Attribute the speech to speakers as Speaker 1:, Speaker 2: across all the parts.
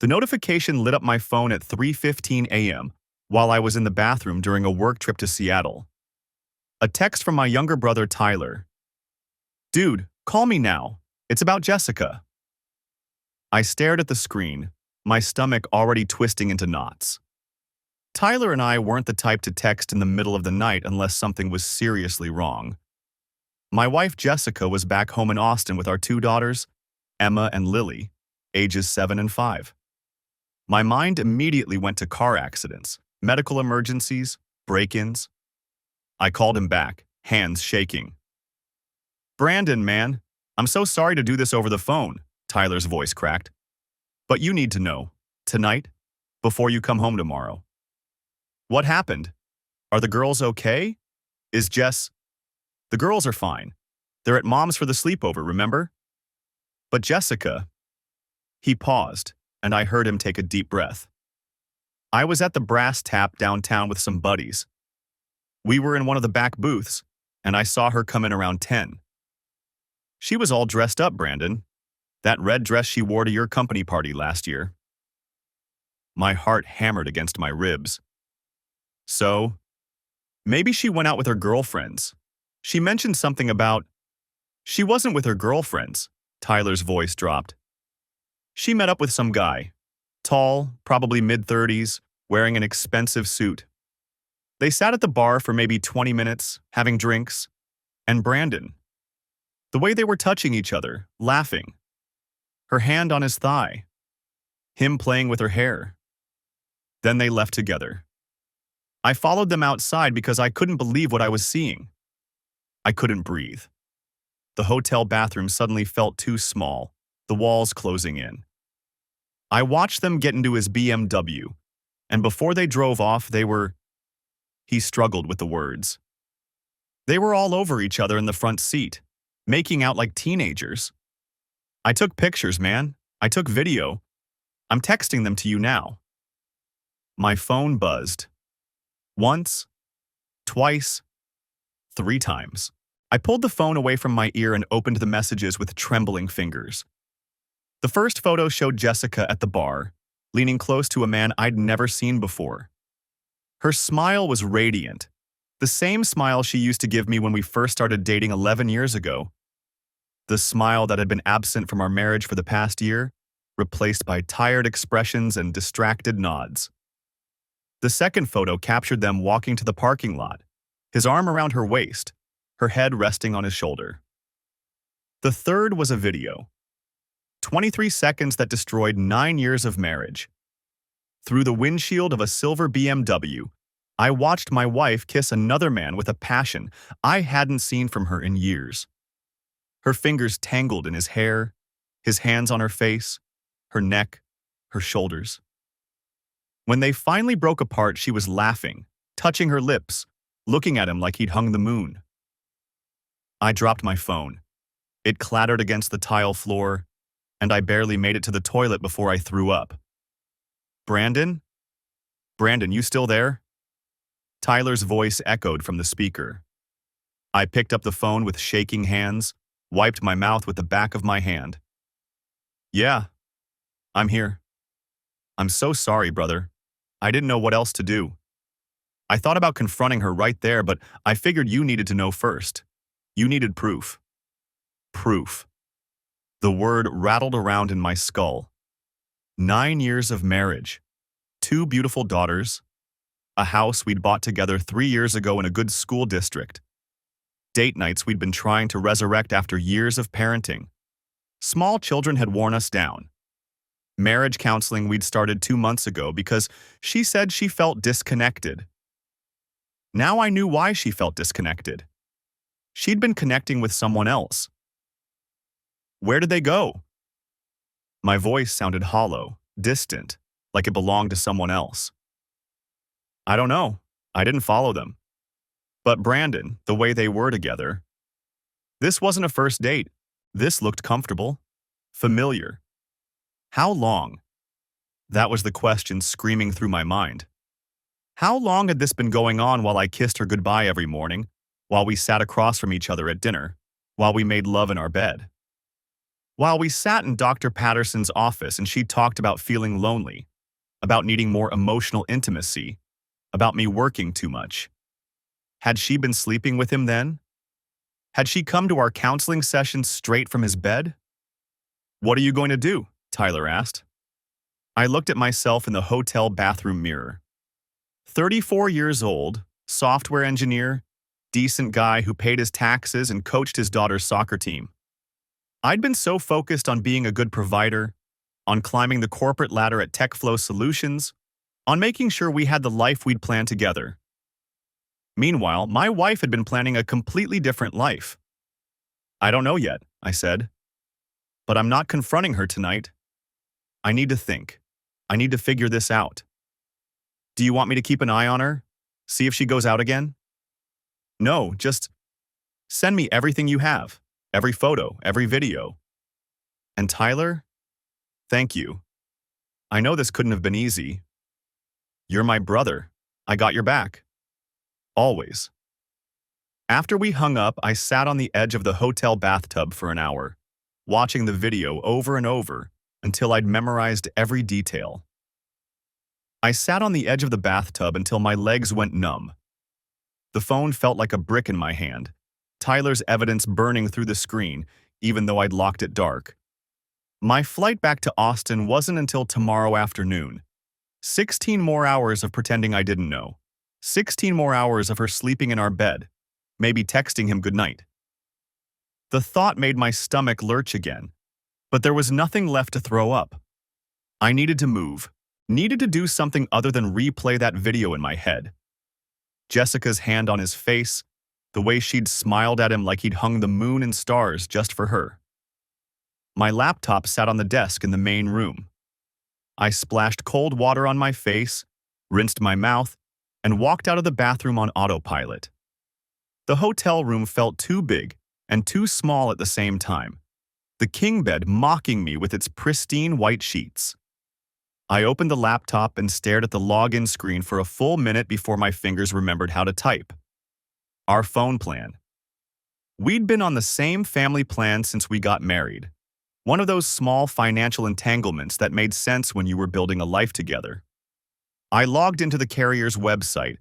Speaker 1: The notification lit up my phone at 3:15 a.m. while I was in the bathroom during a work trip to Seattle. A text from my younger brother Tyler. "Dude, call me now. It's about Jessica." I stared at the screen, my stomach already twisting into knots. Tyler and I weren't the type to text in the middle of the night unless something was seriously wrong. My wife Jessica was back home in Austin with our two daughters, Emma and Lily, ages 7 and 5. My mind immediately went to car accidents, medical emergencies, break-ins. I called him back, hands shaking. "Brandon, man, I'm so sorry to do this over the phone," Tyler's voice cracked. "But you need to know, tonight, before you come home tomorrow." "What happened? Are the girls okay? Is Jess—" "The girls are fine. They're at Mom's for the sleepover, remember? But Jessica—" He paused, and I heard him take a deep breath. "I was at the Brass Tap downtown with some buddies. We were in one of the back booths, and I saw her come in around 10. She was all dressed up, Brandon. That red dress she wore to your company party last year." My heart hammered against my ribs. "So, maybe she went out with her girlfriends. She mentioned something about—" "She wasn't with her girlfriends," Tyler's voice dropped. "She met up with some guy. Tall, probably mid-30s, wearing an expensive suit. They sat at the bar for maybe 20 minutes, having drinks. And Brandon, the way they were touching each other, laughing. Her hand on his thigh. Him playing with her hair. Then they left together. I followed them outside because I couldn't believe what I was seeing. I couldn't breathe. The hotel bathroom suddenly felt too small, the walls closing in. I watched them get into his BMW, and before they drove off, they were—" He struggled with the words. "They were all over each other in the front seat, making out like teenagers. I took pictures, man. I took video. I'm texting them to you now." My phone buzzed. Once, twice, 3 times. I pulled the phone away from my ear and opened the messages with trembling fingers. The first photo showed Jessica at the bar, leaning close to a man I'd never seen before. Her smile was radiant, the same smile she used to give me when we first started dating 11 years ago. The smile that had been absent from our marriage for the past year, replaced by tired expressions and distracted nods. The second photo captured them walking to the parking lot, his arm around her waist, her head resting on his shoulder. The third was a video. 23 seconds that destroyed 9 years of marriage. Through the windshield of a silver BMW, I watched my wife kiss another man with a passion I hadn't seen from her in years. Her fingers tangled in his hair, his hands on her face, her neck, her shoulders. When they finally broke apart, she was laughing, touching her lips, looking at him like he'd hung the moon. I dropped my phone. It clattered against the tile floor, and I barely made it to the toilet before I threw up. "Brandon? Brandon, you still there?" Tyler's voice echoed from the speaker. I picked up the phone with shaking hands, wiped my mouth with the back of my hand. "Yeah, I'm here. I'm so sorry, brother. I didn't know what else to do. I thought about confronting her right there, but I figured you needed to know first. You needed proof." Proof. The word rattled around in my skull. 9 years of marriage, 2 beautiful daughters, a house we'd bought together 3 years ago in a good school district, date nights we'd been trying to resurrect after years of parenting. Small children had worn us down. Marriage counseling we'd started 2 months ago because she said she felt disconnected. Now I knew why she felt disconnected. She'd been connecting with someone else. Where did they go? My voice sounded hollow, distant, like it belonged to someone else. I don't know. I didn't follow them. But Brandon, the way they were together, this wasn't a first date. This looked comfortable, familiar. How long? That was the question screaming through my mind. How long had this been going on while I kissed her goodbye every morning, while we sat across from each other at dinner, while we made love in our bed? While we sat in Dr. Patterson's office and she talked about feeling lonely, about needing more emotional intimacy, about me working too much. Had she been sleeping with him then? Had she come to our counseling sessions straight from his bed? "What are you going to do?" Tyler asked. I looked at myself in the hotel bathroom mirror. 34 years old, software engineer, decent guy who paid his taxes and coached his daughter's soccer team. I'd been so focused on being a good provider, on climbing the corporate ladder at TechFlow Solutions, on making sure we had the life we'd planned together. Meanwhile, my wife had been planning a completely different life. "I don't know yet," I said. "But I'm not confronting her tonight. I need to think. I need to figure this out. Do you want me to keep an eye on her? See if she goes out again?" "No, just send me everything you have. Every photo, every video." And Tyler, thank you. I know this couldn't have been easy. You're my brother. I got your back. Always. After we hung up, I sat on the edge of the hotel bathtub for an hour, watching the video over and over until I'd memorized every detail. I sat on the edge of the bathtub until my legs went numb. The phone felt like a brick in my hand, Tyler's evidence burning through the screen, even though I'd locked it dark. My flight back to Austin wasn't until tomorrow afternoon. 16 more hours of pretending I didn't know. 16 more hours of her sleeping in our bed, maybe texting him goodnight. The thought made my stomach lurch again, but there was nothing left to throw up. I needed to move, needed to do something other than replay that video in my head. Jessica's hand on his face, the way she'd smiled at him like he'd hung the moon and stars just for her. My laptop sat on the desk in the main room. I splashed cold water on my face, rinsed my mouth, and walked out of the bathroom on autopilot. The hotel room felt too big and too small at the same time, the king bed mocking me with its pristine white sheets. I opened the laptop and stared at the login screen for a full minute before my fingers remembered how to type. Our phone plan. We'd been on the same family plan since we got married. One of those small financial entanglements that made sense when you were building a life together. I logged into the carrier's website,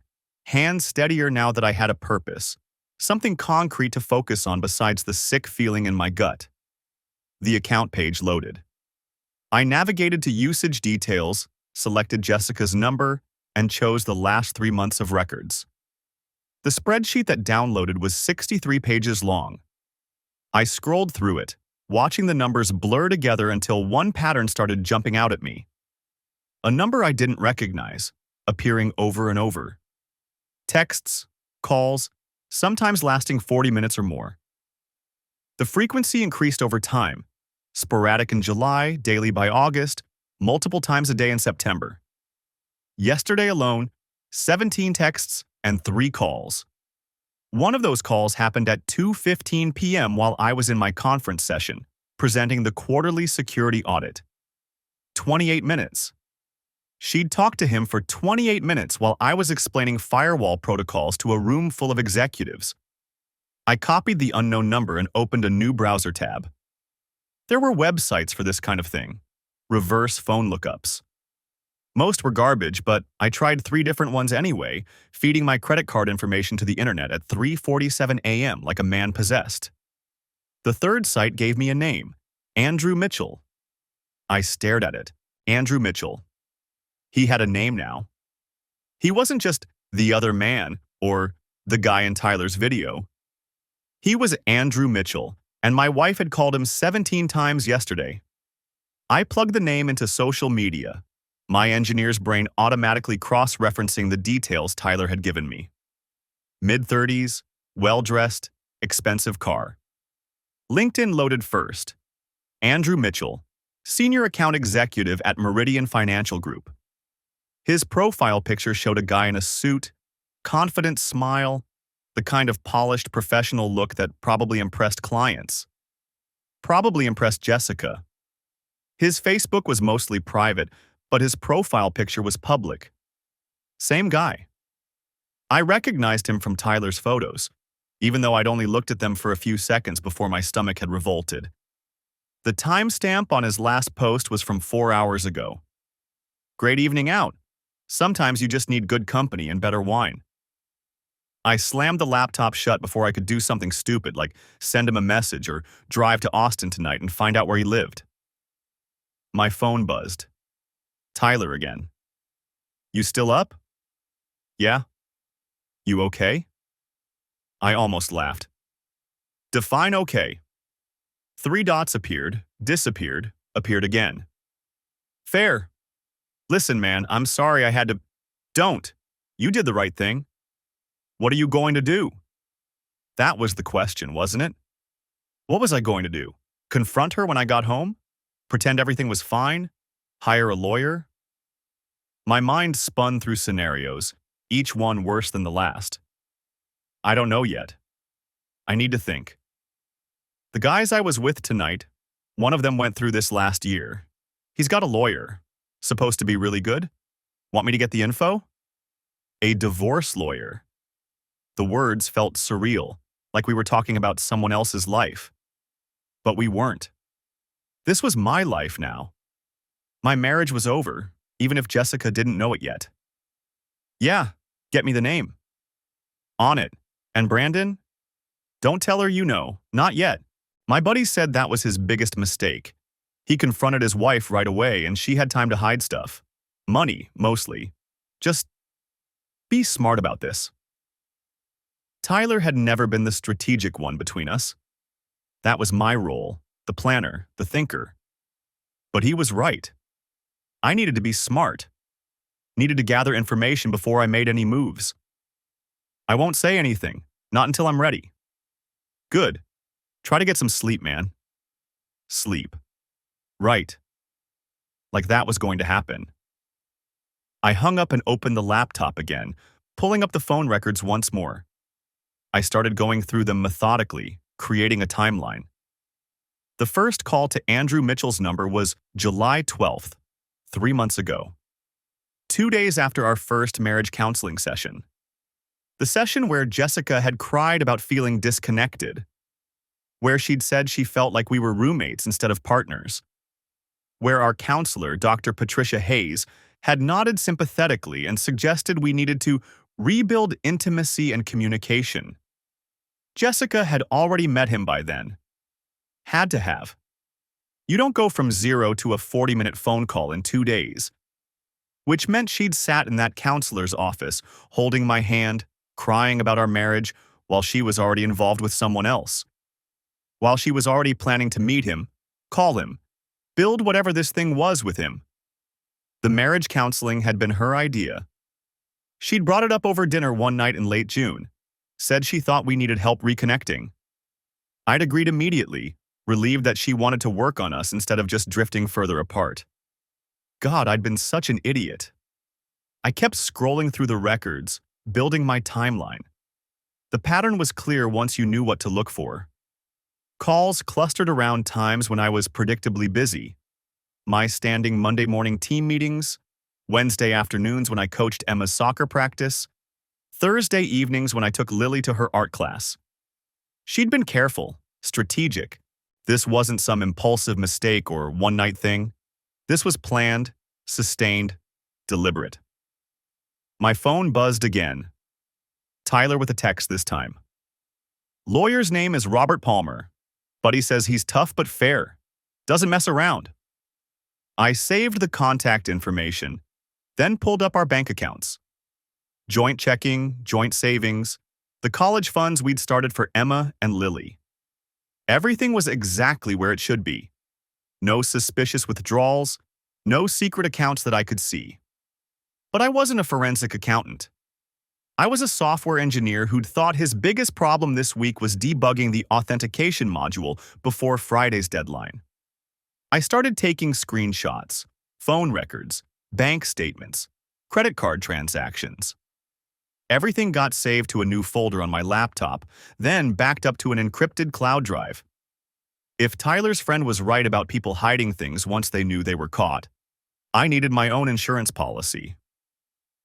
Speaker 1: hands steadier now that I had a purpose, something concrete to focus on besides the sick feeling in my gut. The account page loaded. I navigated to usage details, selected Jessica's number, and chose the last 3 months of records. The spreadsheet that downloaded was 63 pages long. I scrolled through it, watching the numbers blur together until one pattern started jumping out at me. A number I didn't recognize, appearing over and over. Texts, calls, sometimes lasting 40 minutes or more. The frequency increased over time, sporadic in July, daily by August, multiple times a day in September. Yesterday alone, 17 texts and 3 calls. One of those calls happened at 2:15 p.m. while I was in my conference session, presenting the quarterly security audit. 28 minutes. She'd talked to him for 28 minutes while I was explaining firewall protocols to a room full of executives. I copied the unknown number and opened a new browser tab. There were websites for this kind of thing, reverse phone lookups. Most were garbage, but I tried 3 different ones anyway, feeding my credit card information to the internet at 3:47 a.m. like a man possessed. The third site gave me a name, Andrew Mitchell. I stared at it, Andrew Mitchell. He had a name now. He wasn't just the other man or the guy in Tyler's video. He was Andrew Mitchell, and my wife had called him 17 times yesterday. I plugged the name into social media, my engineer's brain automatically cross-referencing the details Tyler had given me. Mid-30s, well-dressed, expensive car. LinkedIn loaded first. Andrew Mitchell, senior account executive at Meridian Financial Group. His profile picture showed a guy in a suit, confident smile, the kind of polished professional look that probably impressed clients. Probably impressed Jessica. His Facebook was mostly private, but his profile picture was public. Same guy. I recognized him from Tyler's photos, even though I'd only looked at them for a few seconds before my stomach had revolted. The timestamp on his last post was from 4 hours ago. Great evening out. Sometimes you just need good company and better wine. I slammed the laptop shut before I could do something stupid like send him a message or drive to Austin tonight and find out where he lived. My phone buzzed. Tyler again. You still up? Yeah? You okay? I almost laughed. Define okay. 3 dots appeared, disappeared, appeared again. Fair. Listen, man, I'm sorry I had to. Don't. You did the right thing. What are you going to do? That was the question, wasn't it? What was I going to do? Confront her when I got home? Pretend everything was fine? Hire a lawyer? My mind spun through scenarios, each one worse than the last. I don't know yet. I need to think. The guys I was with tonight, one of them went through this last year. He's got a lawyer. Supposed to be really good? Want me to get the info? A divorce lawyer. The words felt surreal, like we were talking about someone else's life. But we weren't. This was my life now. My marriage was over, even if Jessica didn't know it yet. Yeah, get me the name. On it. And Brandon? Don't tell her you know, not yet. My buddy said that was his biggest mistake. He confronted his wife right away and she had time to hide stuff. Money, mostly. Just be smart about this. Tyler had never been the strategic one between us. That was my role, the planner, the thinker. But he was right. I needed to be smart. Needed to gather information before I made any moves. I won't say anything, not until I'm ready. Good. Try to get some sleep, man. Sleep. Right. Like that was going to happen. I hung up and opened the laptop again, pulling up the phone records once more. I started going through them methodically, creating a timeline. The first call to Andrew Mitchell's number was July 12th, 3 months ago. 2 days after our first marriage counseling session. The session where Jessica had cried about feeling disconnected. Where she'd said she felt like we were roommates instead of partners. Where our counselor, Dr. Patricia Hayes, had nodded sympathetically and suggested we needed to rebuild intimacy and communication. Jessica had already met him by then. Had to have. You don't go from 0 to a 40-minute phone call in 2 days. Which meant she'd sat in that counselor's office, holding my hand, crying about our marriage, while she was already involved with someone else. While she was already planning to meet him, call him, build whatever this thing was with him. The marriage counseling had been her idea. She'd brought it up over dinner one night in late June, said she thought we needed help reconnecting. I'd agreed immediately, relieved that she wanted to work on us instead of just drifting further apart. God, I'd been such an idiot. I kept scrolling through the records, building my timeline. The pattern was clear once you knew what to look for. Calls clustered around times when I was predictably busy. My standing Monday morning team meetings, Wednesday afternoons when I coached Emma's soccer practice, Thursday evenings when I took Lily to her art class. She'd been careful, strategic. This wasn't some impulsive mistake or one-night thing. This was planned, sustained, deliberate. My phone buzzed again. Tyler with a text this time. Lawyer's name is Robert Palmer. Buddy says he's tough but fair. Doesn't mess around. I saved the contact information, then pulled up our bank accounts. Joint checking, joint savings, the college funds we'd started for Emma and Lily. Everything was exactly where it should be. No suspicious withdrawals, no secret accounts that I could see. But I wasn't a forensic accountant. I was a software engineer who'd thought his biggest problem this week was debugging the authentication module before Friday's deadline. I started taking screenshots, phone records, bank statements, credit card transactions. Everything got saved to a new folder on my laptop, then backed up to an encrypted cloud drive. If Tyler's friend was right about people hiding things once they knew they were caught, I needed my own insurance policy.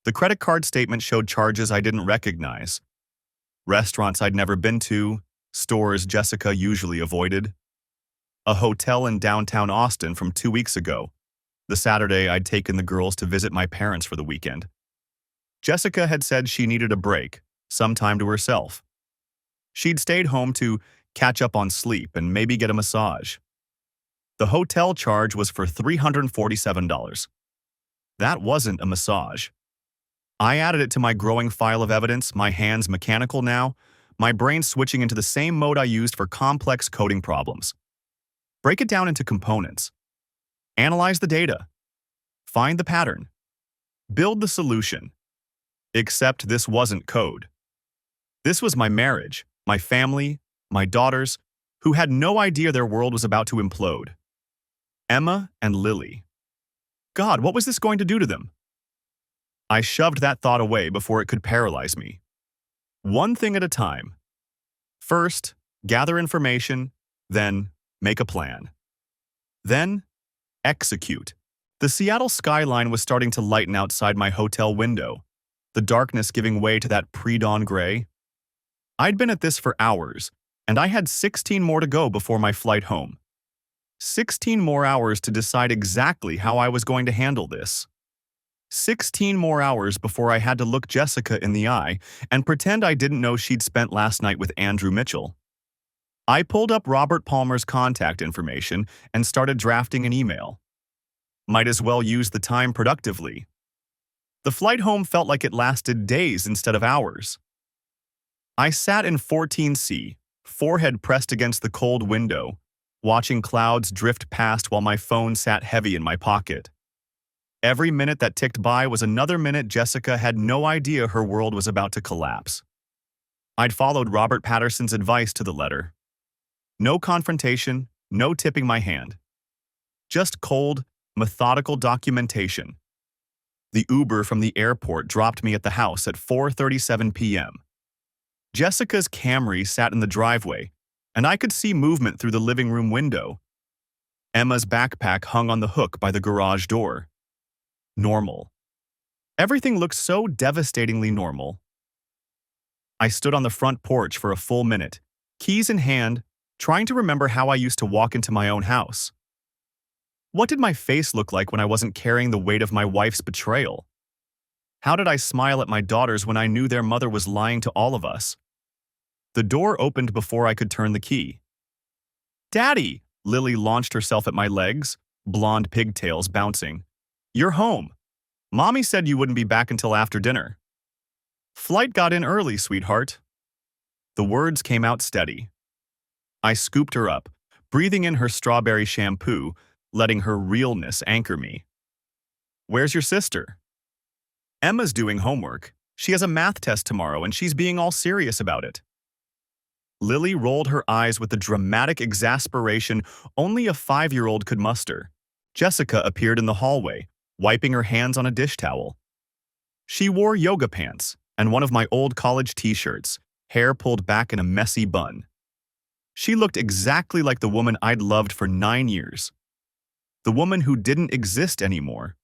Speaker 1: The credit card statement showed charges I didn't recognize. Restaurants I'd never been to, stores Jessica usually avoided. a hotel in downtown Austin from 2 weeks ago, the Saturday I'd taken the girls to visit my parents for the weekend. Jessica had said she needed a break, some time to herself. She'd stayed home to catch up on sleep and maybe get a massage. The hotel charge was for $347. That wasn't a massage. I added it to my growing file of evidence, my hands mechanical now, my brain switching into the same mode I used for complex coding problems. Break it down into components. Analyze the data. Find the pattern. Build the solution. Except this wasn't code. This was my marriage, my family, my daughters, who had no idea their world was about to implode. Emma and Lily. God, what was this going to do to them? I shoved that thought away before it could paralyze me. One thing at a time. First, gather information, then make a plan. Then, execute. The Seattle skyline was starting to lighten outside my hotel window, the darkness giving way to that pre-dawn gray. I'd been at this for hours, and I had 16 more to go before my flight home. 16 more hours to decide exactly how I was going to handle this. 16 more hours before I had to look Jessica in the eye and pretend I didn't know she'd spent last night with Andrew Mitchell. I pulled up Robert Palmer's contact information and started drafting an email. Might as well use the time productively. The flight home felt like it lasted days instead of hours. I sat in 14C, forehead pressed against the cold window, watching clouds drift past while my phone sat heavy in my pocket. Every minute that ticked by was another minute Jessica had no idea her world was about to collapse. I'd followed Robert Patterson's advice to the letter. No confrontation, no tipping my hand. Just cold, methodical documentation. The Uber from the airport dropped me at the house at 4:37 p.m. Jessica's Camry sat in the driveway, and I could see movement through the living room window. Emma's backpack hung on the hook by the garage door. Normal. Everything looked so devastatingly normal. I stood on the front porch for a full minute, keys in hand, trying to remember how I used to walk into my own house. What did my face look like when I wasn't carrying the weight of my wife's betrayal? How did I smile at my daughters when I knew their mother was lying to all of us? The door opened before I could turn the key. "Daddy!" Lily launched herself at my legs, blonde pigtails bouncing. "You're home. Mommy said you wouldn't be back until after dinner." "Flight got in early, sweetheart." The words came out steady. I scooped her up, breathing in her strawberry shampoo, letting her realness anchor me. "Where's your sister?" "Emma's doing homework. She has a math test tomorrow and she's being all serious about it." Lily rolled her eyes with the dramatic exasperation only a 5-year-old could muster. Jessica appeared in the hallway, wiping her hands on a dish towel. She wore yoga pants and one of my old college t-shirts, hair pulled back in a messy bun. She looked exactly like the woman I'd loved for 9 years. The woman who didn't exist anymore.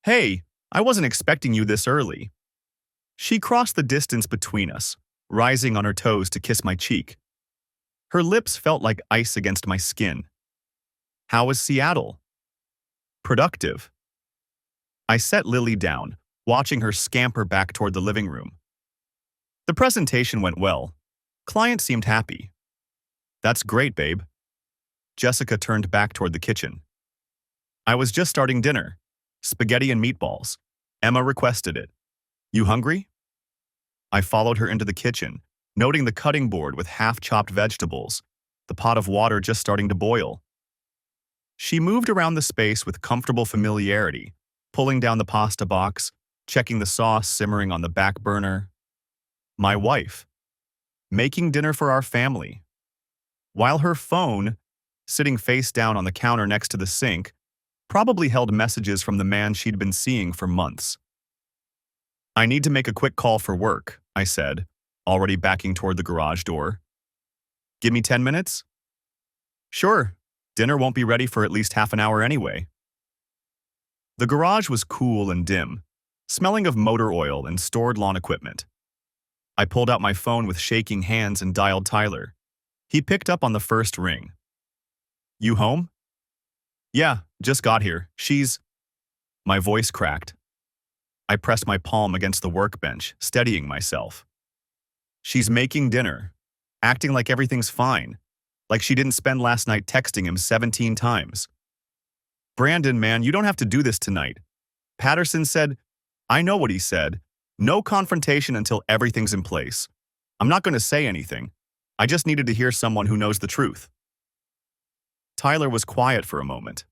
Speaker 1: "Hey, I wasn't expecting you this early." She crossed the distance between us, rising on her toes to kiss my cheek. Her lips felt like ice against my skin. "How was Seattle?" "Productive." I set Lily down, watching her scamper back toward the living room. "The presentation went well. Client seemed happy." "That's great, babe." Jessica turned back toward the kitchen. "I was just starting dinner. Spaghetti and meatballs. Emma requested it. You hungry?" I followed her into the kitchen, noting the cutting board with half-chopped vegetables, the pot of water just starting to boil. She moved around the space with comfortable familiarity, pulling down the pasta box, checking the sauce simmering on the back burner. My wife. Making dinner for our family. While her phone, sitting face down on the counter next to the sink, probably held messages from the man she'd been seeing for months. "I need to make a quick call for work," I said, already backing toward the garage door. "Give me 10 minutes?" "Sure. Dinner won't be ready for at least half an hour anyway." The garage was cool and dim, smelling of motor oil and stored lawn equipment. I pulled out my phone with shaking hands and dialed Tyler. He picked up on the first ring. You home? Yeah, just got here. My voice cracked. I pressed my palm against the workbench, steadying myself. She's making dinner, acting like everything's fine, like she didn't spend last night texting him 17 times. Brandon, man, you don't have to do this tonight. Patterson said, I know what he said. No confrontation until everything's in place. I'm not going to say anything. I just needed to hear someone who knows the truth. Tyler was quiet for a moment.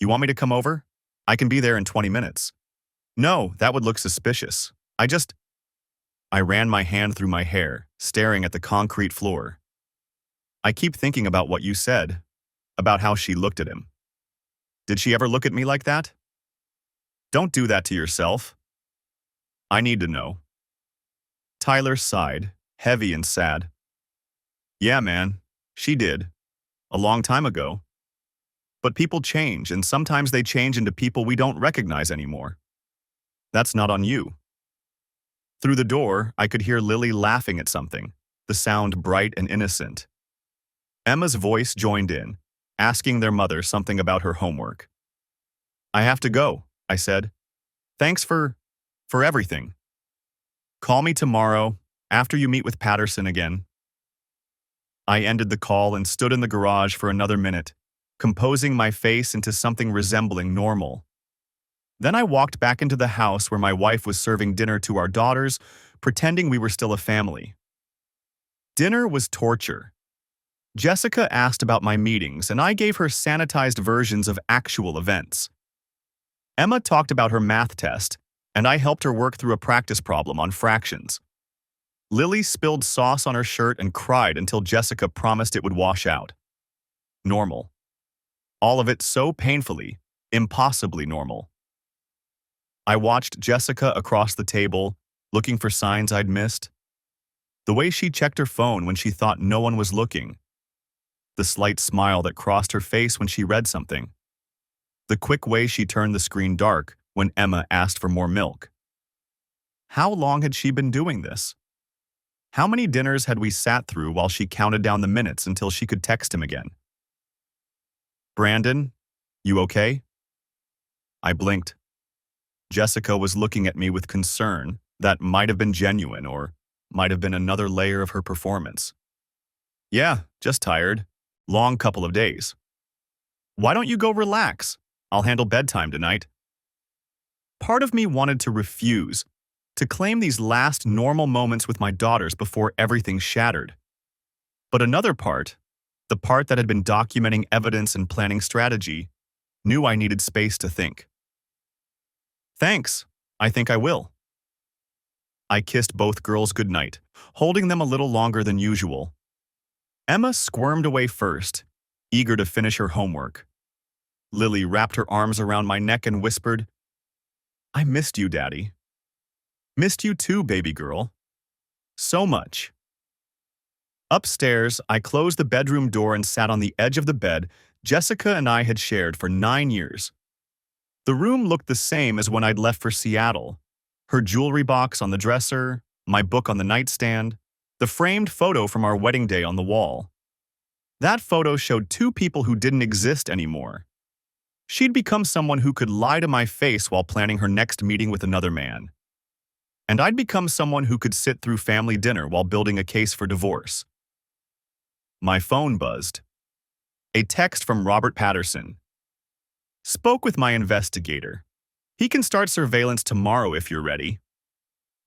Speaker 1: You want me to come over? I can be there in 20 minutes. No, that would look suspicious. I ran my hand through my hair, staring at the concrete floor. I keep thinking about what you said, about how she looked at him. Did she ever look at me like that? Don't do that to yourself. I need to know. Tyler sighed, heavy and sad. Yeah, man, she did. A long time ago. But people change, and sometimes they change into people we don't recognize anymore. That's not on you. Through the door, I could hear Lily laughing at something, the sound bright and innocent. Emma's voice joined in, asking their mother something about her homework. I have to go, I said. Thanks for everything. Call me tomorrow, after you meet with Patterson again. I ended the call and stood in the garage for another minute, composing my face into something resembling normal. Then I walked back into the house where my wife was serving dinner to our daughters, pretending we were still a family. Dinner was torture. Jessica asked about my meetings, and I gave her sanitized versions of actual events. Emma talked about her math test, and I helped her work through a practice problem on fractions. Lily spilled sauce on her shirt and cried until Jessica promised it would wash out. Normal. All of it so painfully, impossibly normal. I watched Jessica across the table, looking for signs I'd missed. The way she checked her phone when she thought no one was looking. The slight smile that crossed her face when she read something. The quick way she turned the screen dark when Emma asked for more milk. How long had she been doing this? How many dinners had we sat through while she counted down the minutes until she could text him again? Brandon, you okay? I blinked. Jessica was looking at me with concern that might have been genuine or might have been another layer of her performance. Yeah, just tired. Long couple of days. Why don't you go relax? I'll handle bedtime tonight. Part of me wanted to refuse, to claim these last normal moments with my daughters before everything shattered. But another part, the part that had been documenting evidence and planning strategy, knew I needed space to think. Thanks, I think I will. I kissed both girls goodnight, holding them a little longer than usual. Emma squirmed away first, eager to finish her homework. Lily wrapped her arms around my neck and whispered, I missed you, Daddy. Missed you too, baby girl. So much. Upstairs, I closed the bedroom door and sat on the edge of the bed Jessica and I had shared for 9 years. The room looked the same as when I'd left for Seattle. Her jewelry box on the dresser, my book on the nightstand, the framed photo from our wedding day on the wall. That photo showed 2 people who didn't exist anymore. She'd become someone who could lie to my face while planning her next meeting with another man. And I'd become someone who could sit through family dinner while building a case for divorce. My phone buzzed. A text from Robert Patterson. Spoke with my investigator. He can start surveillance tomorrow if you're ready.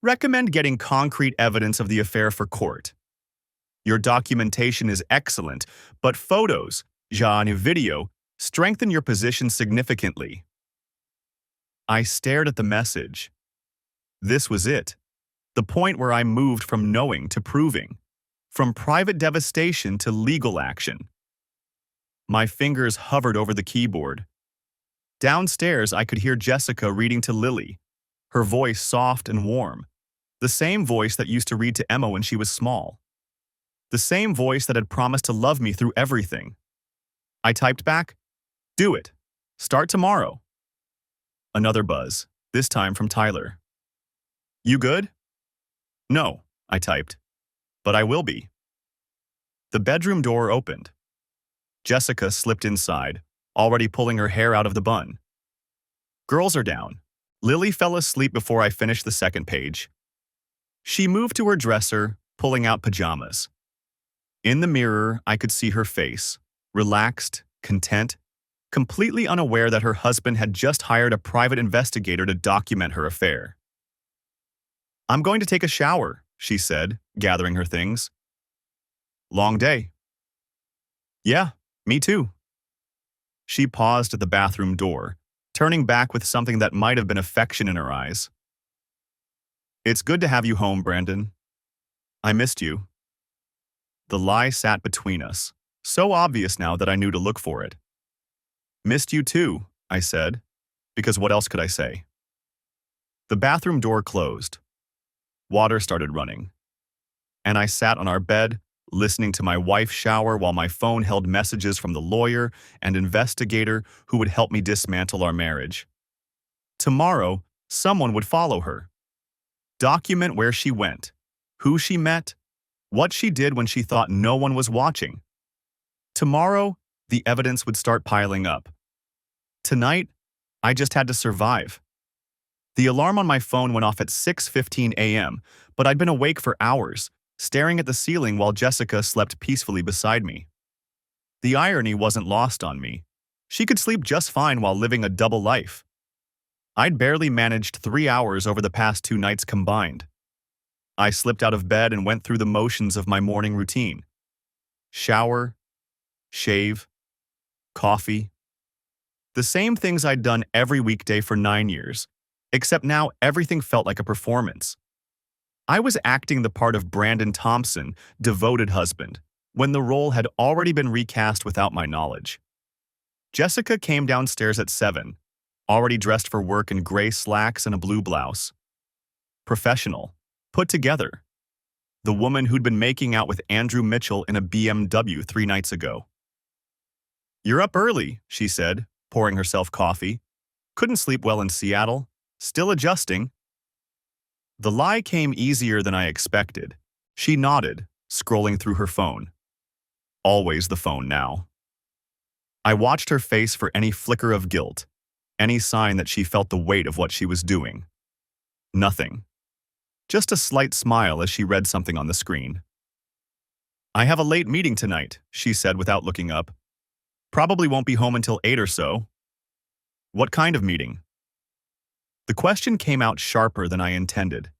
Speaker 1: Recommend getting concrete evidence of the affair for court. Your documentation is excellent, but photos, and video, strengthen your position significantly. I stared at the message. This was it. The point where I moved from knowing to proving. From private devastation to legal action. My fingers hovered over the keyboard. Downstairs, I could hear Jessica reading to Lily, her voice soft and warm, the same voice that used to read to Emma when she was small. The same voice that had promised to love me through everything. I typed back, do it. Start tomorrow. Another buzz, this time from Tyler. You good? No, I typed. But I will be. The bedroom door opened. Jessica slipped inside, already pulling her hair out of the bun. Girls are down. Lily fell asleep before I finished the second page. She moved to her dresser, pulling out pajamas. In the mirror, I could see her face, relaxed, content, completely unaware that her husband had just hired a private investigator to document her affair. "I'm going to take a shower," she said, gathering her things. "Long day." "Yeah, me too." She paused at the bathroom door, turning back with something that might have been affection in her eyes. "It's good to have you home, Brandon. I missed you." The lie sat between us, so obvious now that I knew to look for it. "Missed you too," I said, because what else could I say? The bathroom door closed. Water started running, and I sat on our bed, listening to my wife shower while my phone held messages from the lawyer and investigator who would help me dismantle our marriage. Tomorrow, someone would follow her. Document where she went, who she met, what she did when she thought no one was watching. Tomorrow, the evidence would start piling up. Tonight, I just had to survive. The alarm on my phone went off at 6:15 a.m., but I'd been awake for hours, staring at the ceiling while Jessica slept peacefully beside me. The irony wasn't lost on me. She could sleep just fine while living a double life. I'd barely managed 3 hours over the past 2 nights combined. I slipped out of bed and went through the motions of my morning routine. Shower, shave, coffee. The same things I'd done every weekday for 9 years, except now everything felt like a performance. I was acting the part of Brandon Thompson, devoted husband, when the role had already been recast without my knowledge. Jessica came downstairs at 7, already dressed for work in gray slacks and a blue blouse. Professional, put together. The woman who'd been making out with Andrew Mitchell in a BMW 3 nights ago. "You're up early," she said, pouring herself coffee. "Couldn't sleep well in Seattle. Still adjusting." The lie came easier than I expected. She nodded, scrolling through her phone. Always the phone now. I watched her face for any flicker of guilt, any sign that she felt the weight of what she was doing. Nothing. Just a slight smile as she read something on the screen. "I have a late meeting tonight," she said without looking up. "Probably won't be home until 8 or so." "What kind of meeting?" The question came out sharper than I intended.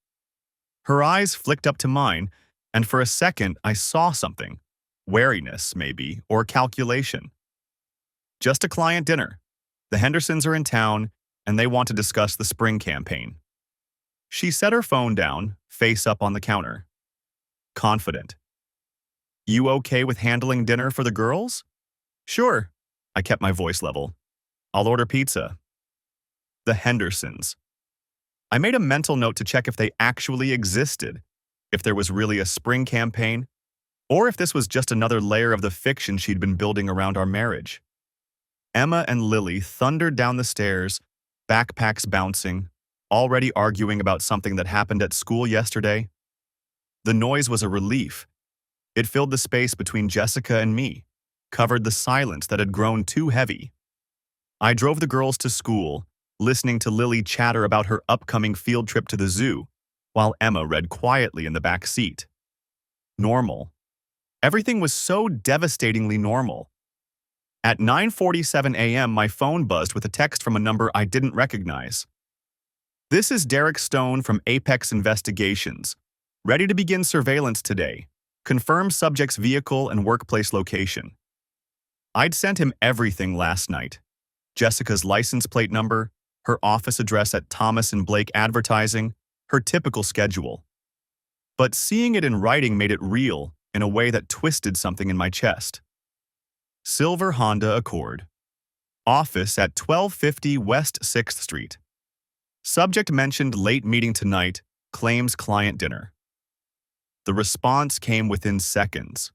Speaker 1: Her eyes flicked up to mine, and for a second I saw something. Wariness, maybe, or calculation. "Just a client dinner. The Hendersons are in town, and they want to discuss the spring campaign." She set her phone down, face up on the counter. Confident. "You okay with handling dinner for the girls?" "Sure." I kept my voice level. "I'll order pizza." The Hendersons. I made a mental note to check if they actually existed, if there was really a spring campaign, or if this was just another layer of the fiction she'd been building around our marriage. Emma and Lily thundered down the stairs, backpacks bouncing, already arguing about something that happened at school yesterday. The noise was a relief. It filled the space between Jessica and me, covered the silence that had grown too heavy. I drove the girls to school, listening to Lily chatter about her upcoming field trip to the zoo, while Emma read quietly in the back seat. Normal. Everything was so devastatingly normal. At 9:47 a.m., my phone buzzed with a text from a number I didn't recognize. "This is Derek Stone from Apex Investigations. Ready to begin surveillance today. Confirm subject's vehicle and workplace location." I'd sent him everything last night. Jessica's license plate number, her office address at Thomas and Blake Advertising, her typical schedule. But seeing it in writing made it real in a way that twisted something in my chest. Silver Honda Accord. Office at 1250 West 6th Street. Subject mentioned late meeting tonight, claims client dinner. The response came within seconds.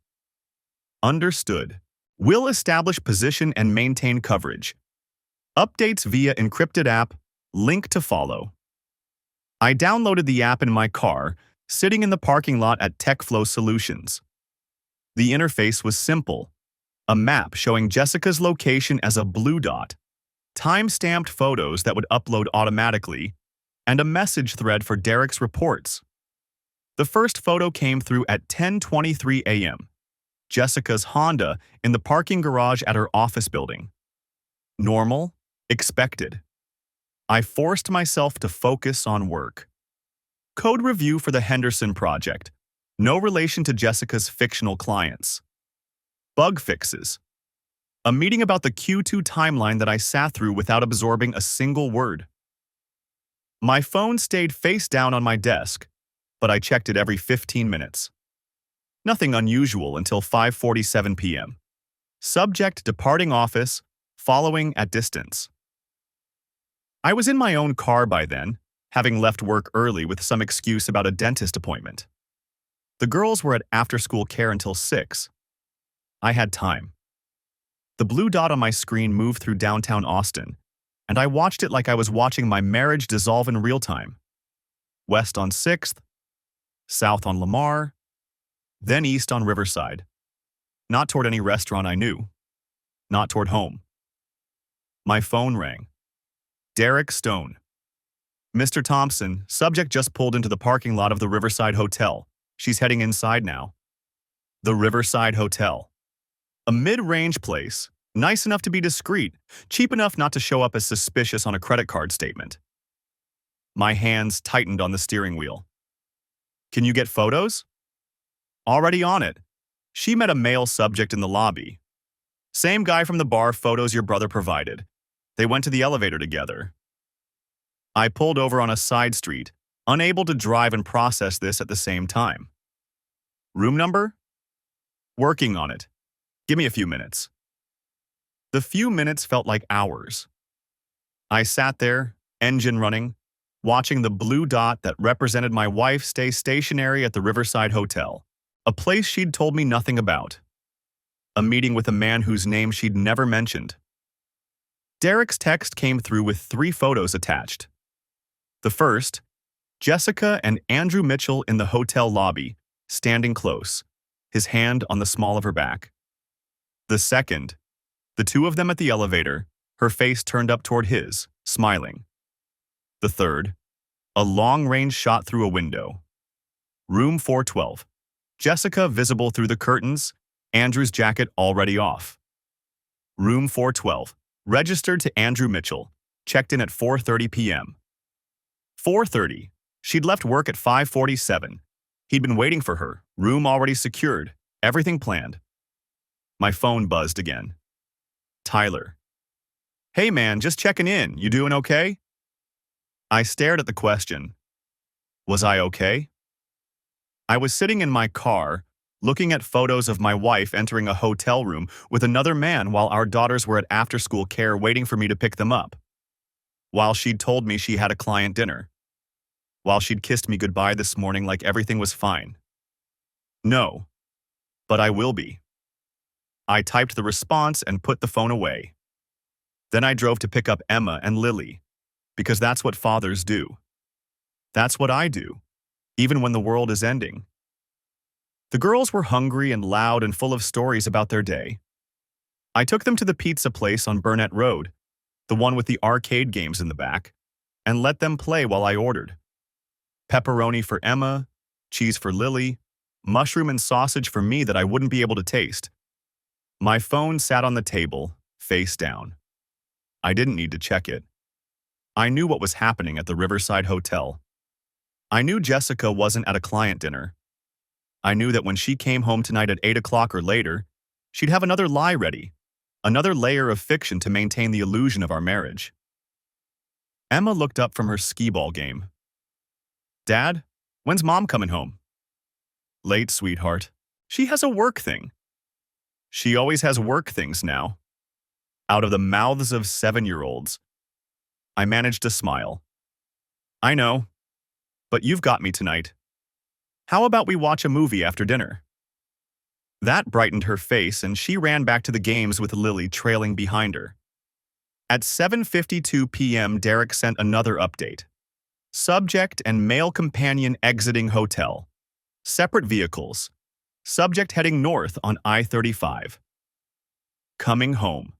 Speaker 1: Understood. Will establish position and maintain coverage. Updates via encrypted app, link to follow. I downloaded the app in my car, sitting in the parking lot at TechFlow Solutions. The interface was simple. a map showing Jessica's location as a blue dot, time-stamped photos that would upload automatically, and a message thread for Derek's reports. The first photo came through at 10:23 a.m. Jessica's Honda in the parking garage at her office building. Normal, expected. I forced myself to focus on work. Code review for the Henderson project. No relation to Jessica's fictional clients. Bug fixes. A meeting about the Q2 timeline that I sat through without absorbing a single word. My phone stayed face down on my desk, but I checked it every 15 minutes. Nothing unusual until 5:47 p.m. Subject departing office, following at distance. I was in my own car by then, having left work early with some excuse about a dentist appointment. The girls were at after-school care until 6. I had time. The blue dot on my screen moved through downtown Austin, and I watched it like I was watching my marriage dissolve in real time. West on 6th, south on Lamar, then east on Riverside. Not toward any restaurant I knew. Not toward home. My phone rang. Derek Stone. Mr. Thompson, subject just pulled into the parking lot of the Riverside Hotel. She's heading inside now. The Riverside Hotel. A mid-range place, nice enough to be discreet, cheap enough not to show up as suspicious on a credit card statement. My hands tightened on the steering wheel. Can you get photos? Already on it. She met a male subject in the lobby. Same guy from the bar photos your brother provided. They went to the elevator together. I pulled over on a side street, unable to drive and process this at the same time. Room number? Working on it. Give me a few minutes. The few minutes felt like hours. I sat there, engine running, watching the blue dot that represented my wife stay stationary at the Riverside Hotel, a place she'd told me nothing about. A meeting with a man whose name she'd never mentioned. Derek's text came through with 3 photos attached. The first, Jessica and Andrew Mitchell in the hotel lobby, standing close, his hand on the small of her back. The second, the two of them at the elevator, her face turned up toward his, smiling. The third, a long-range shot through a window. Room 412. Jessica visible through the curtains, Andrew's jacket already off. Room 412. Registered to Andrew Mitchell. Checked in at 4:30 p.m. 4:30. She'd left work at 5:47. He'd been waiting for her. Room already secured. Everything planned. My phone buzzed again. Tyler. Hey man, just checking in. You doing okay? I stared at the question. Was I okay? I was sitting in my car, looking at photos of my wife entering a hotel room with another man while our daughters were at after-school care waiting for me to pick them up. While she'd told me she had a client dinner. While she'd kissed me goodbye this morning like everything was fine. No, but I will be. I typed the response and put the phone away. Then I drove to pick up Emma and Lily, because that's what fathers do. That's what I do, even when the world is ending. The girls were hungry and loud and full of stories about their day. I took them to the pizza place on Burnett Road, the one with the arcade games in the back, and let them play while I ordered. Pepperoni for Emma, cheese for Lily, mushroom and sausage for me that I wouldn't be able to taste. My phone sat on the table, face down. I didn't need to check it. I knew what was happening at the Riverside Hotel. I knew Jessica wasn't at a client dinner. I knew that when she came home tonight at 8 o'clock or later, she'd have another lie ready, another layer of fiction to maintain the illusion of our marriage. Emma looked up from her skee-ball game. Dad, when's Mom coming home? Late, sweetheart. She has a work thing. She always has work things now. Out of the mouths of 7-year-olds. I managed to smile. I know, but you've got me tonight. How about we watch a movie after dinner? That brightened her face and she ran back to the games with Lily trailing behind her. At 7:52 p.m. Derek sent another update. Subject and male companion exiting hotel. Separate vehicles. Subject heading north on I-35. coming home.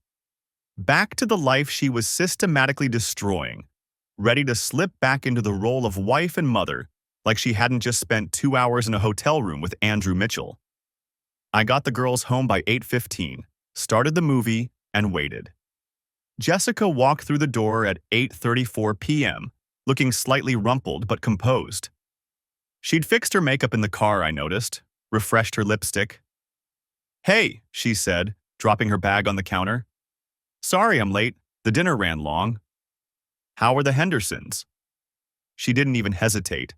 Speaker 1: Back to the life she was systematically destroying, ready to slip back into the role of wife and mother like she hadn't just spent 2 hours in a hotel room with Andrew Mitchell. I got the girls home by 8:15, started the movie, and waited. Jessica walked through the door at 8:34 p.m., looking slightly rumpled but composed. She'd fixed her makeup in the car, I noticed, refreshed her lipstick. "Hey," she said, dropping her bag on the counter. "Sorry I'm late. The dinner ran long." "How are the Hendersons?" She didn't even hesitate.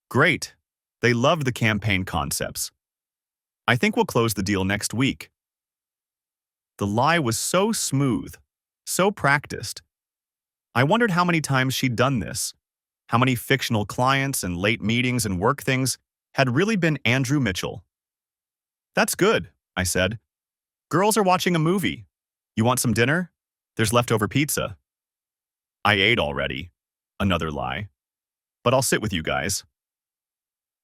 Speaker 1: "Great. They loved the campaign concepts. I think we'll close the deal next week." The lie was so smooth, so practiced. I wondered how many times she'd done this, how many fictional clients and late meetings and work things had really been Andrew Mitchell. "That's good," I said. "Girls are watching a movie. You want some dinner? There's leftover pizza." "I ate already." Another lie. "But I'll sit with you guys."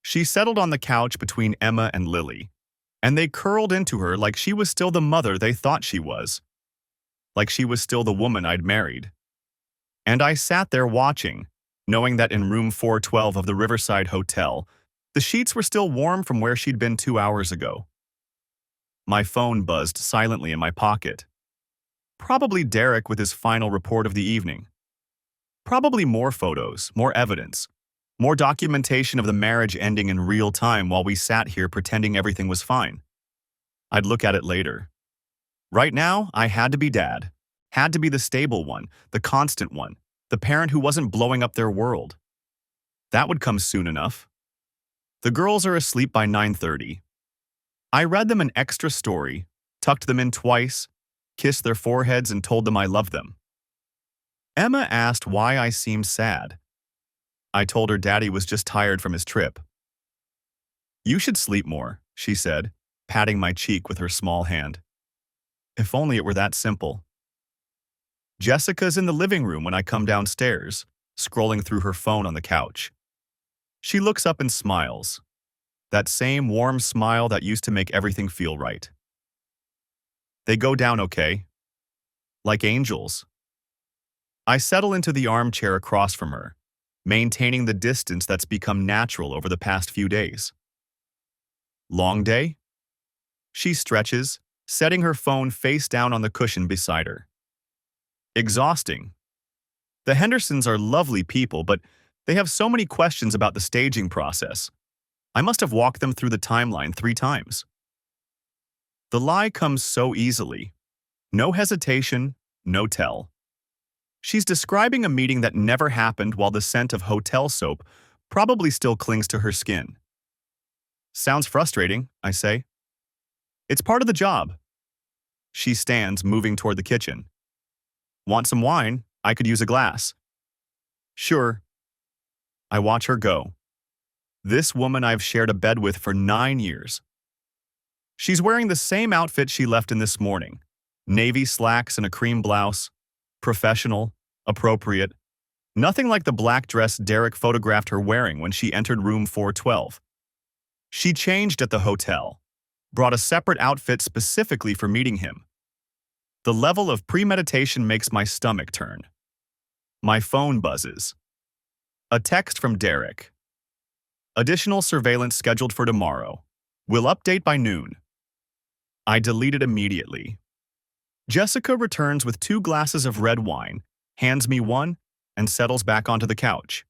Speaker 1: She settled on the couch between Emma and Lily, and they curled into her like she was still the mother they thought she was, like she was still the woman I'd married. And I sat there watching, knowing that in room 412 of the Riverside Hotel, the sheets were still warm from where she'd been 2 hours ago. My phone buzzed silently in my pocket. Probably Derek with his final report of the evening. Probably more photos, more evidence, more documentation of the marriage ending in real time while we sat here pretending everything was fine. I'd look at it later. Right now, I had to be dad. Had to be the stable one, the constant one, the parent who wasn't blowing up their world. That would come soon enough. The girls are asleep by 9:30. I read them an extra story, tucked them in twice, kissed their foreheads and told them I loved them. Emma asked why I seemed sad. I told her Daddy was just tired from his trip. "You should sleep more," she said, patting my cheek with her small hand. If only it were that simple. Jessica's in the living room when I come downstairs, scrolling through her phone on the couch. She looks up and smiles. That same warm smile that used to make everything feel right. They go down okay. Like angels. I settle into the armchair across from her, maintaining the distance that's become natural over the past few days. "Long day?" She stretches, setting her phone face down on the cushion beside her. "Exhausting. The Hendersons are lovely people, but they have so many questions about the staging process. I must have walked them through the timeline 3 times." The lie comes so easily. No hesitation, no tell. She's describing a meeting that never happened while the scent of hotel soap probably still clings to her skin. "Sounds frustrating," I say. "It's part of the job." She stands, moving toward the kitchen. "Want some wine? I could use a glass." "Sure." I watch her go. This woman I've shared a bed with for 9 years. She's wearing the same outfit she left in this morning. Navy slacks and a cream blouse. Professional, appropriate. Nothing like the black dress Derek photographed her wearing when she entered room 412. She changed at the hotel, brought a separate outfit specifically for meeting him. The level of premeditation makes my stomach turn. My phone buzzes. A text from Derek. "Additional surveillance scheduled for tomorrow. Will update by noon." I delete it immediately. Jessica returns with 2 glasses of red wine, hands me one, and settles back onto the couch.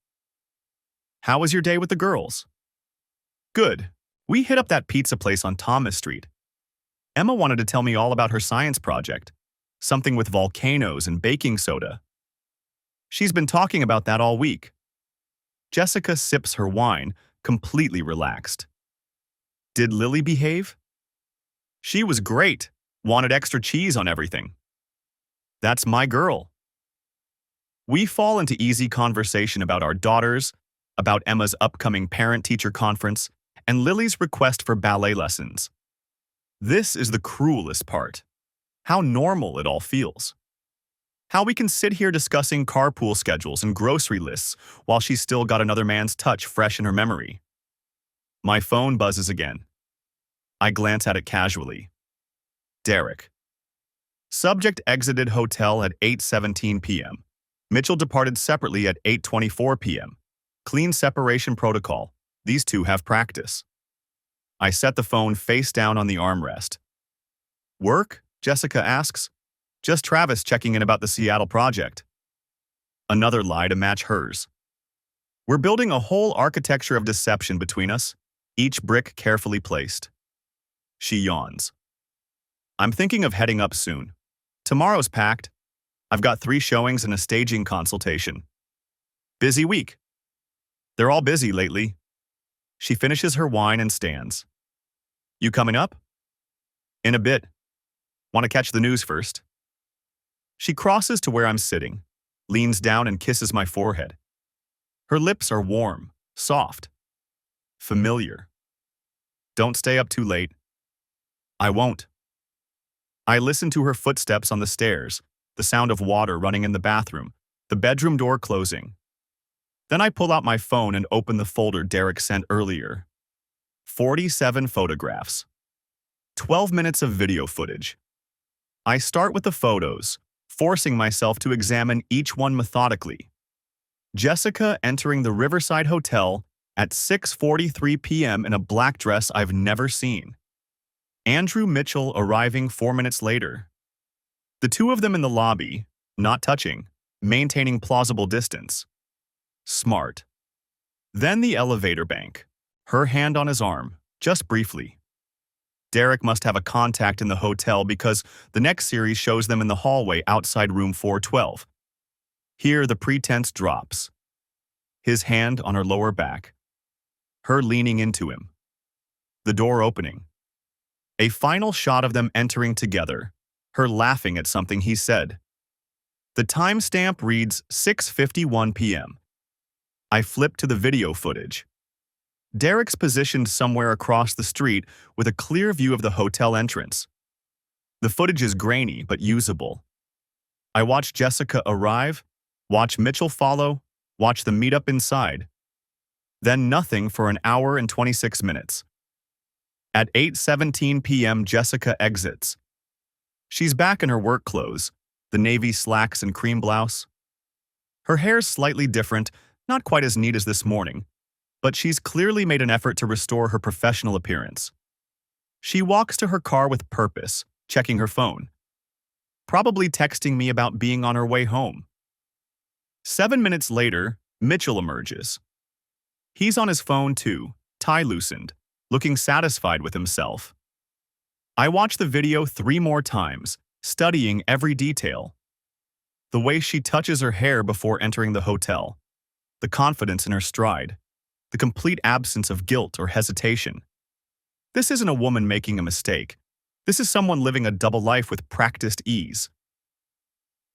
Speaker 1: "How was your day with the girls?" "Good. We hit up that pizza place on Thomas Street. Emma wanted to tell me all about her science project, something with volcanoes and baking soda. She's been talking about that all week." Jessica sips her wine, completely relaxed. "Did Lily behave?" "She was great. Wanted extra cheese on everything." "That's my girl." We fall into easy conversation about our daughters, about Emma's upcoming parent-teacher conference, and Lily's request for ballet lessons. This is the cruelest part. How normal it all feels. How we can sit here discussing carpool schedules and grocery lists while she's still got another man's touch fresh in her memory. My phone buzzes again. I glance at it casually. Derek. Subject exited hotel at 8:17 p.m. Mitchell departed separately at 8:24 p.m. Clean separation protocol. These two have practice. I set the phone face down on the armrest. Work? Jessica asks. Just Travis checking in about the Seattle project. Another lie to match hers. We're building a whole architecture of deception between us, each brick carefully placed. She yawns. I'm thinking of heading up soon. Tomorrow's packed. I've got 3 showings and a staging consultation. Busy week. They're all busy lately. She finishes her wine and stands. You coming up? In a bit. Want to catch the news first? She crosses to where I'm sitting, leans down and kisses my forehead. Her lips are warm, soft, familiar. Don't stay up too late. I won't. I listen to her footsteps on the stairs, the sound of water running in the bathroom, the bedroom door closing. Then I pull out my phone and open the folder Derek sent earlier. 47 photographs. 12 minutes of video footage. I start with the photos, forcing myself to examine each one methodically. Jessica entering the Riverside Hotel at 6:43 p.m. in a black dress I've never seen. Andrew Mitchell arriving 4 minutes later. The two of them in the lobby, not touching, maintaining plausible distance. Smart. Then the elevator bank, her hand on his arm, just briefly. Derek must have a contact in the hotel because the next series shows them in the hallway outside room 412. Here the pretense drops. His hand on her lower back. Her leaning into him. The door opening. A final shot of them entering together, her laughing at something he said. The timestamp reads 6:51 p.m. I flip to the video footage. Derek's positioned somewhere across the street with a clear view of the hotel entrance. The footage is grainy but usable. I watch Jessica arrive, watch Mitchell follow, watch the meetup inside. Then nothing for an hour and 26 minutes. At 8:17 p.m. Jessica exits. She's back in her work clothes, the navy slacks and cream blouse. Her hair's slightly different, not quite as neat as this morning, but she's clearly made an effort to restore her professional appearance. She walks to her car with purpose, checking her phone. Probably texting me about being on her way home. 7 minutes later, Mitchell emerges. He's on his phone too, tie loosened, looking satisfied with himself. I watch the video 3 more times, studying every detail. The way she touches her hair before entering the hotel, the confidence in her stride, the complete absence of guilt or hesitation. This isn't a woman making a mistake. This is someone living a double life with practiced ease.